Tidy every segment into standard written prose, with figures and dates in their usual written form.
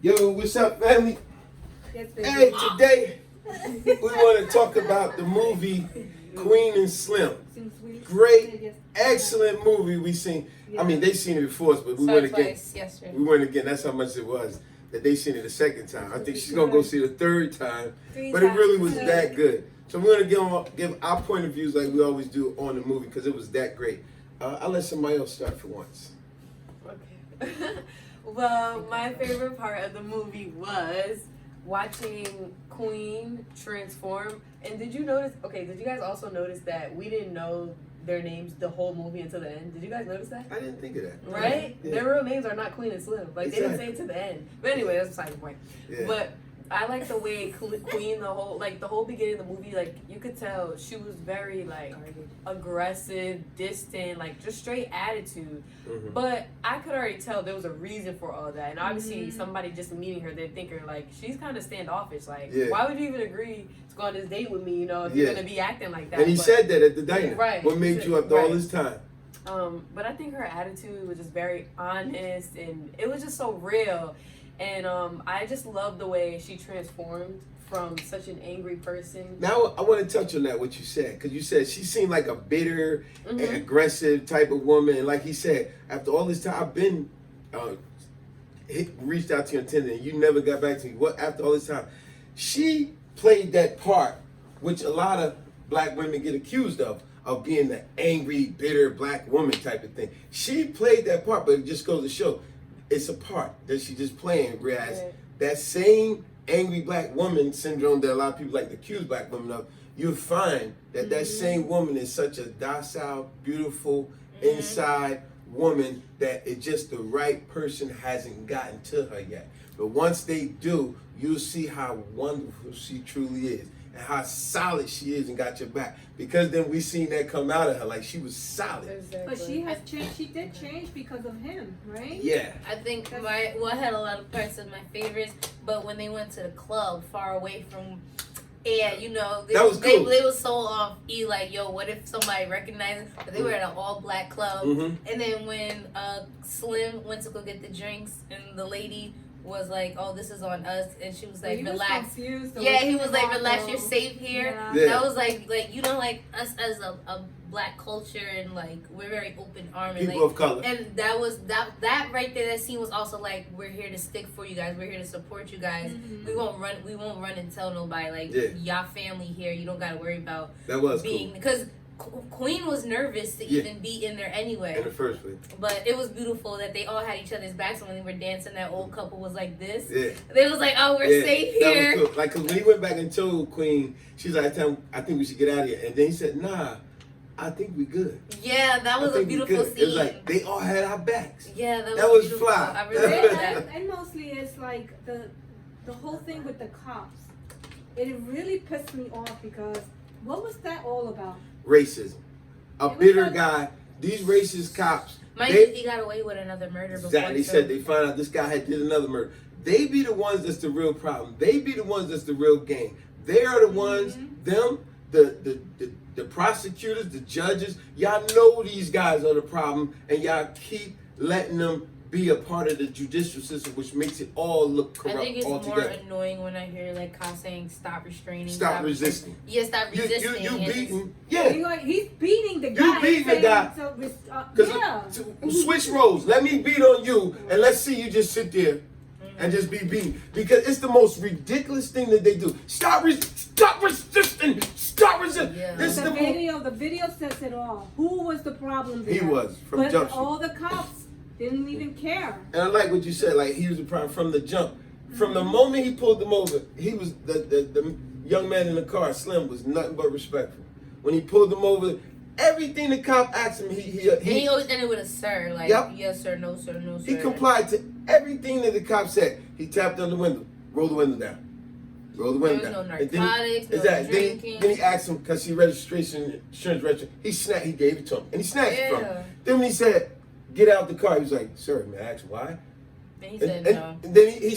Yo, what's up, family? Hey, today we want to talk about the movie Queen and Slim. Great, excellent movie we seen. I mean, they seen it before us, but we went again. Yesterday. We went again. That's how much it was that they seen it the second time. I think she's gonna go see it the third time, but it really was that good. So we're gonna give our point of views like we always do on the movie because it was that great. I'll let somebody else start for once. Okay. Well, my favorite part of the movie was watching Queen transform. And did you notice? Okay, did you guys also notice that we didn't know their names the whole movie until the end? Did you guys notice that? I didn't think of that. Right? Yeah. Their real names are not Queen and Slim. Like, they didn't say it to the end. But anyway, that's beside the point. Yeah. But I like the way Queen, the whole beginning of the movie, like, you could tell she was very, like, aggressive, distant, like, just straight attitude. Mm-hmm. But I could already tell there was a reason for all that. And obviously, somebody just meeting her, they're thinking, like, she's kind of standoffish. Like, why would you even agree to go on this date with me, you know, if you're going to be acting like that? And he said that at the diner. Right. What made you after all this time? But I think her attitude was just very honest, and it was just so real. And I just love the way she transformed from such an angry person. Now I want to touch on that, what you said, because you said she seemed like a bitter and aggressive type of woman. And like he said, after all this time, I've been reached out to your intended, and you never got back to me. What after all this time? She played that part, which a lot of black women get accused of being the angry, bitter black woman type of thing. She played that part, but it just goes to show it's a part that she just playing. Whereas that same angry black woman syndrome that a lot of people like to accuse black women of, you'll find that that same woman is such a docile, beautiful, inside woman that it's just the right person hasn't gotten to her yet. But once they do, you'll see how wonderful she truly is and how solid she is and got your back. Because then we seen that come out of her, like she was solid. Exactly. But she has changed. She did change because of him, right? Yeah. I think I had a lot of parts of my favorites, but when they went to the club far away from, you know, That was cool. they was so off like, yo, what if somebody recognized? But they were at an all black club, and then when Slim went to go get the drinks, and the lady was like, oh, this is on us, and she was like, relax. He was like, relax, you're safe here. Yeah. That was like you know, like us as a black culture, and like we're very open armed, and People like, of color. and that was that right there, that scene was also like, we're here to stick for you guys, we're here to support you guys. We won't run and tell nobody, like, y'all family here, you don't gotta worry about that was being cool. Because Queen was nervous to even be in there anyway. In the first place. But it was beautiful that they all had each other's backs, and when they were dancing, that old couple was like this. Yeah. They was like, oh, we're safe here. That was cool. Like, cause when he went back and told Queen, she's like, I think we should get out of here. And then he said, nah, I think we good. Yeah, that was a beautiful scene. It was like, they all had our backs. Yeah, that was beautiful. fly. I really like that. And mostly it's like the whole thing with the cops. It really pissed me off because what was that all about? Racism. A bitter guy. These racist cops. He got away with another murder before. Exactly. They said they found out this guy had did another murder. They be the ones that's the real problem. They be the ones that's the real game. They are the ones, them, the prosecutors, the judges. Y'all know these guys are the problem, and y'all keep letting them be a part of the judicial system, which makes it all look corrupt. I think it's altogether. more annoying when I hear like cops saying stop restraining, stop resisting. Yeah, stop resisting. You beating. Yeah. He's beating the guy. You beating the guy. Switch roles. Let me beat on you, and let's see you just sit there and just be beaten. Because it's the most ridiculous thing that they do. Stop resisting. Stop resisting. Yeah. The video says it all. Who was the problem there? He was from Jump Street. All the cops didn't even care. And I like what you said. Like, he was the problem from the jump. From the moment he pulled them over, he was the young man in the car, Slim, was nothing but respectful. When he pulled them over, everything the cop asked him, he always ended with a sir, like, yes sir, no sir, no sir. He complied to everything that the cop said. He tapped on the window, roll the window down. Roll the window down. No narcotics, no drinking. Then he asked him, because he insurance registration, he gave it to him. And he snatched it from him. Then when he said, get out the car, he was like, sir, may I ask why? And he said no. And then he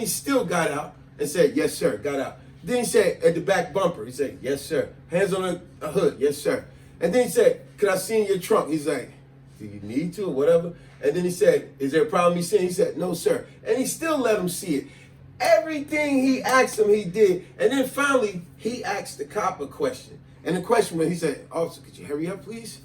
still got out and said, yes sir, got out. Then he said, at the back bumper, he said, yes sir. Hands on the hood, yes sir. And then he said, could I see in your trunk? He's like, do you need to or whatever? And then he said, is there a problem he seeing? He said, no, sir. And he still let him see it. Everything he asked him, he did. And then finally, he asked the cop a question. And the question was, he said, officer, could you hurry up, please?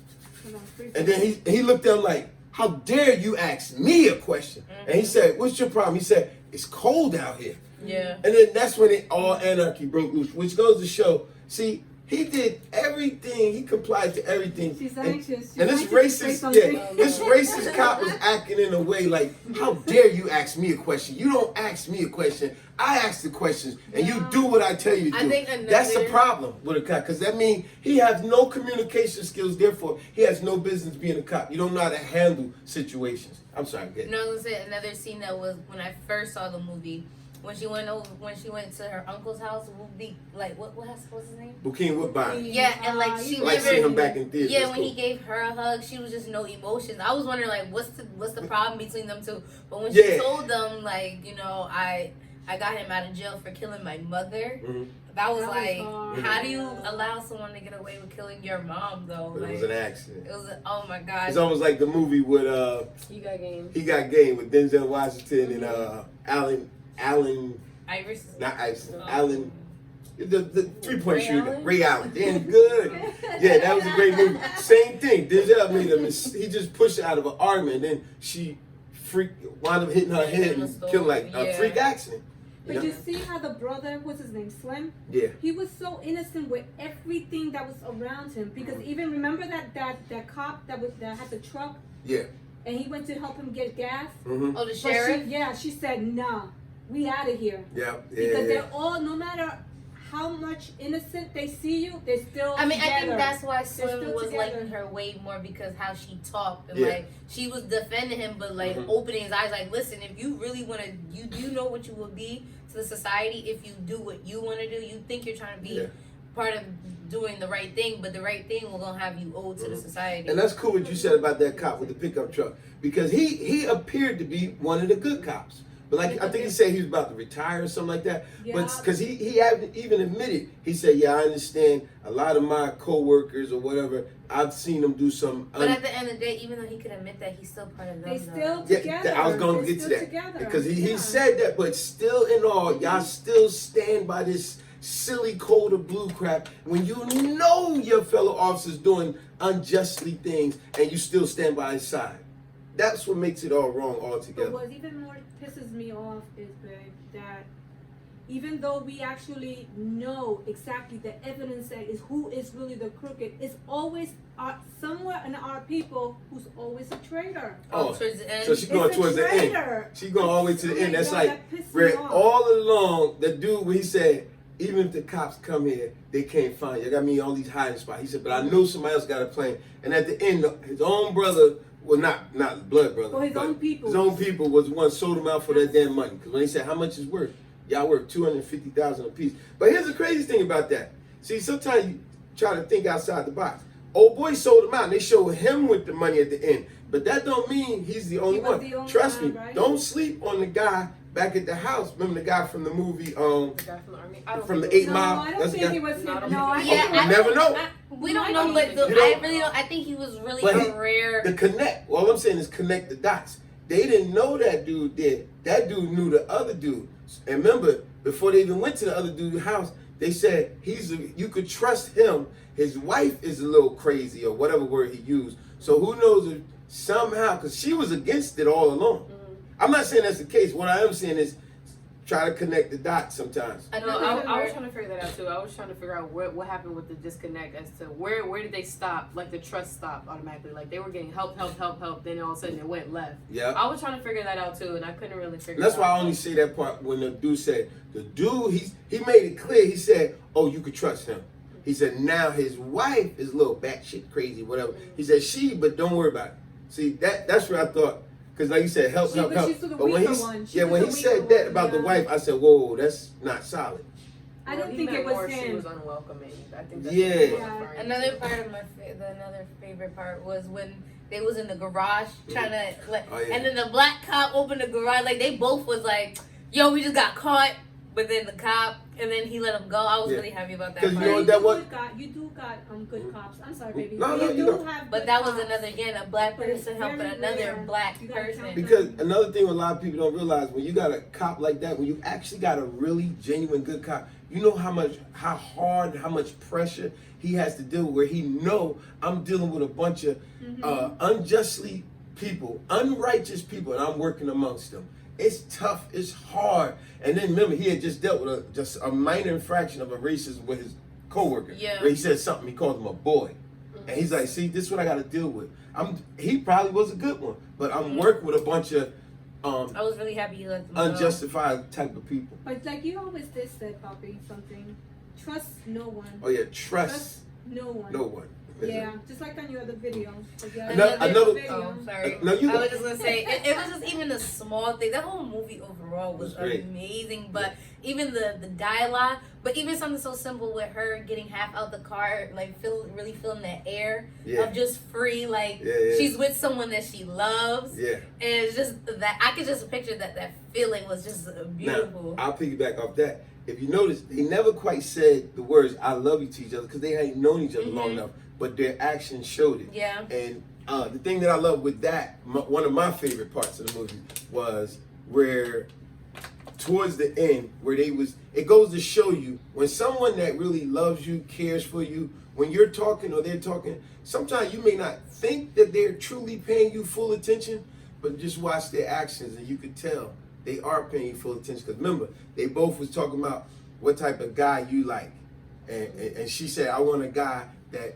And then he looked at him like, how dare you ask me a question? And he said, what's your problem? He said, it's cold out here. Yeah. And then that's when all anarchy broke loose, which goes to show, see, he did everything. He complied to everything. She's anxious. And this She's anxious to say racist, something. this racist cop was acting in a way like, how dare you ask me a question? You don't ask me a question. I ask the questions, and you do what I tell you to I do. think That's the problem with a cop, because that means he has no communication skills. Therefore, he has no business being a cop. You don't know how to handle situations. I'm sorry, get No, I was gonna say another scene that was when I first saw the movie. When she went to her uncle's house, what's his name? Bokeem Woodbine. Yeah, and like she Like never. seeing him back in theaters. Yeah, That's when cool. he gave her a hug, she was just no emotions. I was wondering like, what's the problem between them two? But when she Yeah. told them like, I got him out of jail for killing my mother. Mhm. That was That was like, hard. how do you allow someone to get away with killing your mom though? But Like, it was an accident. it was oh my god. It's almost like the movie with You got game. He Got Game with Denzel Washington and Allen, Iris. not Iverson, No. Allen, the 3-point Ray shooter, Allen? Ray Allen. Damn good. Yeah, that was a great movie. Same thing. Denzel made he just pushed her out of an argument, and then she wound up hitting her head and killed like a Yeah. freak accident. But you see how the brother, what's his name, Slim? Yeah. He was so innocent with everything that was around him. Because even remember that cop that had the truck, Yeah. and he went to help him get gas. Mm-hmm. Oh, the But sheriff. she said, "Nah, we out of here." Yeah. Because Yeah. they're all, no matter how much innocent they see you, they're still. I mean, I think together. that's why They're Slim still was together. liking her way more because how she talked and Yeah. like she was defending him, but like Mhm. opening his eyes. Like, listen, if you really want to, you know what you will be to the society if you do what you want to do. You think you're trying to be Yeah. part of doing the right thing, but the right thing will gonna have you owed to the society. And that's cool what you said about that cop with the pickup truck, because he appeared to be one of the good cops. But like I think he said he was about to retire or something like that. Yeah. But because he hadn't even admitted, he said, "Yeah, I understand. A lot of my coworkers or whatever, I've seen them do some." But at the end of the day, even though he could admit that, he's still part of them. They though. still Yeah, together. I was going to They're get to still that together. because he Yeah. said that, but still in all, y'all still stand by this silly code of blue crap when you know your fellow officers doing unjustly things and you still stand by his side. That's what makes it all wrong But altogether. what even more pisses me off is, babe, that even though we actually know exactly the evidence that is who is really the crooked, it's always somewhere in our people who's always a traitor. Oh, Towards the end. so she going It's a towards the end. traitor. She going all the way to the Oh my end. That's God, like that pissed me where off. all along the dude when he said, even if the cops come here, they can't find you. I got me all these hiding spots. He said, but I know somebody else got a plane. And at the end, his own brother, well, not blood brother, Well, his but own people. his own people was the one sold him out for that damn money. Because when he said how much is worth, y'all worth $250,000 a piece. But here's the crazy thing about that. See, sometimes you try to think outside the box. Old boy sold him out, and they showed him with the money at the end. But that don't mean he's the only was one. the only Trust one, me, right? don't sleep on the guy back at the house. Remember the guy from the movie, The guy from the army. I don't from think the it 8 No, Mile? I don't That's the think guy. it was him. No, I don't No, I think think Yeah, it was- You never know. We don't I know, don't but think the, You don't- I really don't. I think he was really But a rare. The connect. All I'm saying is connect the dots. They didn't know that dude did. That dude knew the other dude. And remember, before they even went to the other dude's house, they said you could trust him. His wife is a little crazy or whatever word he used. So who knows if somehow, because she was against it all along. I'm not saying that's the case. What I am saying is try to connect the dots sometimes. No, Another I was part- trying to figure that out too. I was trying to figure out what happened with the disconnect as to where did they stop? Like the trust stopped automatically. Like they were getting help. Then all of a sudden it went left. Yeah. I was trying to figure that out too, and I couldn't really figure. And that's it why out. I only say that part when the dude said, he made it clear. He said, oh, you could trust him. He said, now his wife is a little batshit crazy, whatever. He said, but don't worry about it. See, that's where I thought, because like you said, help. But But she's the when weaker he, one. She yeah, was when the he weaker said that one, about the yeah. wife, I said, whoa, that's not solid. I don't He think meant it was more She him. was unwelcoming. I think that's Yeah. what he was Yeah. referring to. Another part of another favorite part was when they was in the garage trying to like, Oh, yeah. and then the black cop opened the garage. Like they both was like, "Yo, we just got caught." But then the cop and then he let him go. I was Yeah. really happy about that 'Cause you part. know what that was? You do got good cops. I'm sorry, baby. No, you you do know. have But good that was cops. another, again, a black But it's person helping very another rare. black You gotta person. count Because another thing a lot of people don't realize, when you got a cop like that, when you actually got a really genuine good cop, you know how hard, how much pressure he has to deal with, where he know I'm dealing with a bunch of unjustly people, unrighteous people, and I'm working amongst them. It's tough, it's hard. And then remember, he had just dealt with just a minor infraction of a racism with his coworker, Yeah. where he said something, he called him a boy. And he's like, see, this is what I got to deal with. He probably was a good one, but I'm working with a bunch of I was really happy he let them go. unjustified type of people. But like you always did say, Poppy, something. Trust no one. Oh yeah, trust no one. no one. Yeah, just like on your other videos. Like your Another- other Oh, sorry. No, you I go. was just gonna say it was just even the small thing. That whole movie overall was It was great. amazing. But even the dialogue, but even something so simple with her getting half out the car, like really feeling that air Yeah. of just free, like Yeah, yeah. she's with someone that she loves. Yeah. And it's just that I could just picture that feeling was just beautiful. Now, I'll piggyback off that. If you notice, they never quite said the words "I love you" to each other because they hadn't known each other long enough, but their actions showed it. Yeah. And the thing that I love with that, one of my favorite parts of the movie was where, towards the end, where it goes to show you when someone that really loves you, cares for you, when you're talking or they're talking, sometimes you may not think that they're truly paying you full attention, but just watch their actions and you could tell they are paying you full attention. Because remember, they both was talking about what type of guy you like. And she said, I want a guy that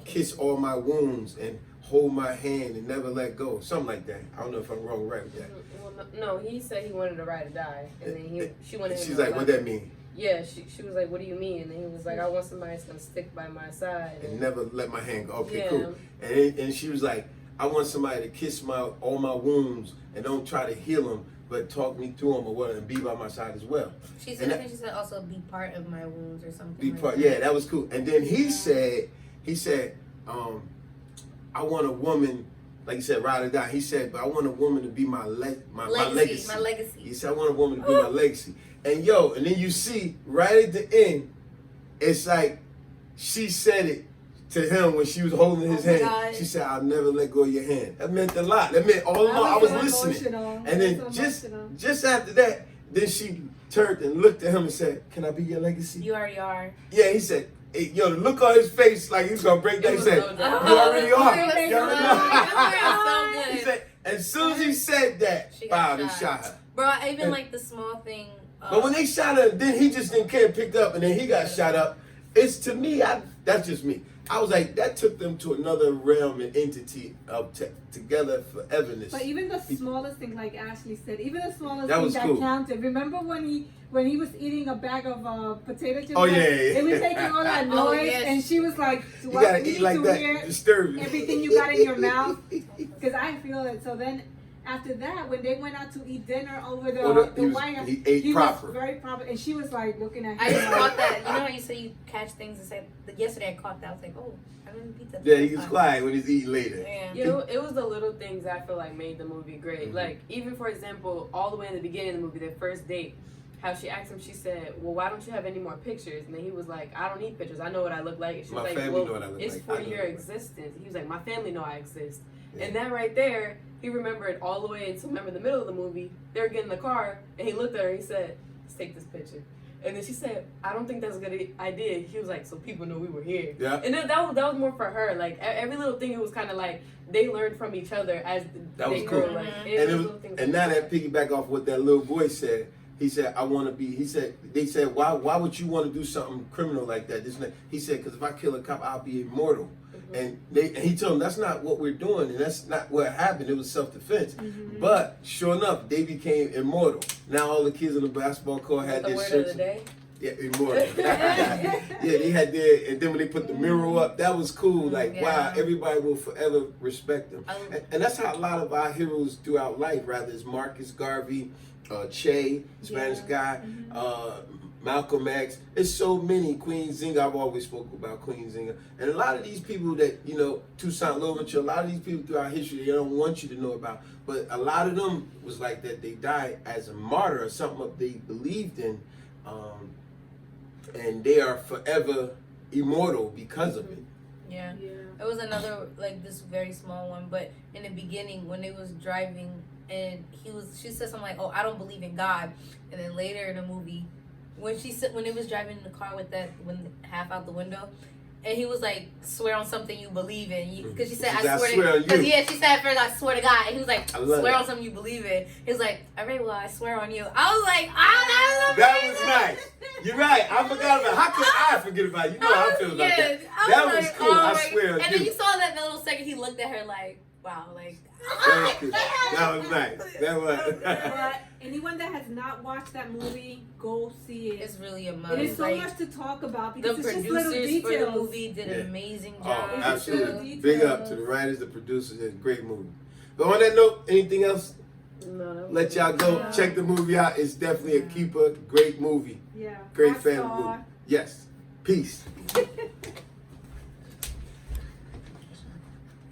kiss all my wounds and hold my hand and never let go. Something like that. I don't know if I'm wrong or right with that. Well, no, he said he wanted to ride or die, and then she wanted him She's to like, what that mean? Yeah, she was like, what do you mean? And then he was like, I want somebody that's gonna stick by my side. And never let my hand go. Okay, Yeah. cool. And she was like, I want somebody to kiss all my wounds and don't try to heal them, but talk me through them or what, and be by my side as well. She said, I think she said also be part of my wounds or something. Be like part, that. yeah, that was cool. And then he said, I want a woman, like you said, ride or die. He said, but I want a woman to be my legacy. My legacy. He said, I want a woman to be my legacy. And and then you see right at the end, it's like she said it to him when she was holding his hand. God. She said, I'll never let go of your hand. That meant a lot. That meant all along I was listening. And then just after that, then she turned and looked at him and said, can I be your legacy? You already are. Yeah, he said, hey, yo, the look on his face like he was gonna break down. He was said, so you dope. already are. It was You already so are. good. He said, as soon as he said that, She got Bob, he shot. shot her. Bro, I even like the small thing. But when they shot her, then he just didn't care, picked up, and then he got shot up. It's to me, that's just me. I was like, that took them to another realm and entity of together foreverness. But even the smallest thing, like Ashley said, even the smallest That thing was that cool. counted. Remember when he was eating a bag of potato chips? Oh, yeah. They were making all that noise, Oh, yes. and she was like, You "Well, gotta we eat need like to that. hear Disturbing. everything you got in your mouth." Because I feel it. So then, after that, when they went out to eat dinner over the White House, he ate proper. was very proper, and she was like looking at him. I just like, caught that. You know how you say you catch things and say, yesterday I caught that. I was like, oh, I didn't beat that. Yeah, he was quiet when he's eating later. Yeah. You know, it was the little things I feel like made the movie great. Mhm. Like, even for example, all the way in the beginning of the movie, their first date, how she asked him, she said, well, why don't you have any more pictures? And then he was like, I don't need pictures. I know what I look like. And she My was like, family well, know what I look it's like. for I know your what I look like." existence. He was like, my family know I exist. Yeah. And that right there, he remembered all the way until, remember, the middle of the movie, they were getting in the car, and he looked at her and he said, let's take this picture. And then she said, I don't think that's a good idea. He was like, so people know we were here. Yeah. And then that was more for her. Like, every little thing, it was kind of like, they learned from each other as That they was grew. cool. Like, And, was it was, little things and like now that piggyback off what that little boy said, he said, I want to be, they said, why would you want to do something criminal like that? This and that. He said, because if I kill a cop, I'll be immortal. And he told him, that's not what we're doing, and that's not what happened. It was self-defense. But sure enough, they became immortal. Now all the kids on the basketball court had the their word shirts. of the day. Yeah, immortal. Yeah, they had their, and then when they put the mural up, that was cool. Like, wow, Yeah. everybody will forever respect them. And that's how a lot of our heroes throughout life, rather it's Marcus Garvey, Che, Spanish guy, Malcolm X. There's so many. Queen Zinga, I've always spoken about Queen Zinga. And a lot of these people that, Toussaint Louverture, a lot of these people throughout history, they don't want you to know about. But a lot of them was like that. They died as a martyr or something they believed in. and they are forever immortal because of it. Yeah. Yeah. It was another like this very small one, but in the beginning when they was driving and she said something like, "Oh, I don't believe in God," and then later in the movie, when it was driving in the car with that half out the window, and he was like, "Swear on something you believe in," because she said, She said, "I swear on you." because yeah, she said at first, "I swear to God," and he was like, I love "Swear that. on something you believe in." He was like, "All right, well, I swear on you." I was like, "Oh, That was nice. You're right. I forgot about it. How could I forget about it? You know how I feel about that. That was cool. I swear on And then you. you saw that little second he looked at her like, wow, like. That was cool. That was nice. That was. But anyone that has not watched that movie, go see it. It's really a must. It is so like, much to talk about the because it's just little producers for the details. movie did an amazing job. Oh, It's absolutely. just Big little up to the writers, the producers. It's a great movie. But on that note, anything else? No, that was Let y'all go. Yeah. Check the movie out. It's definitely a keeper. Great movie. Yeah. Great Rock family star. movie. Yes. Peace.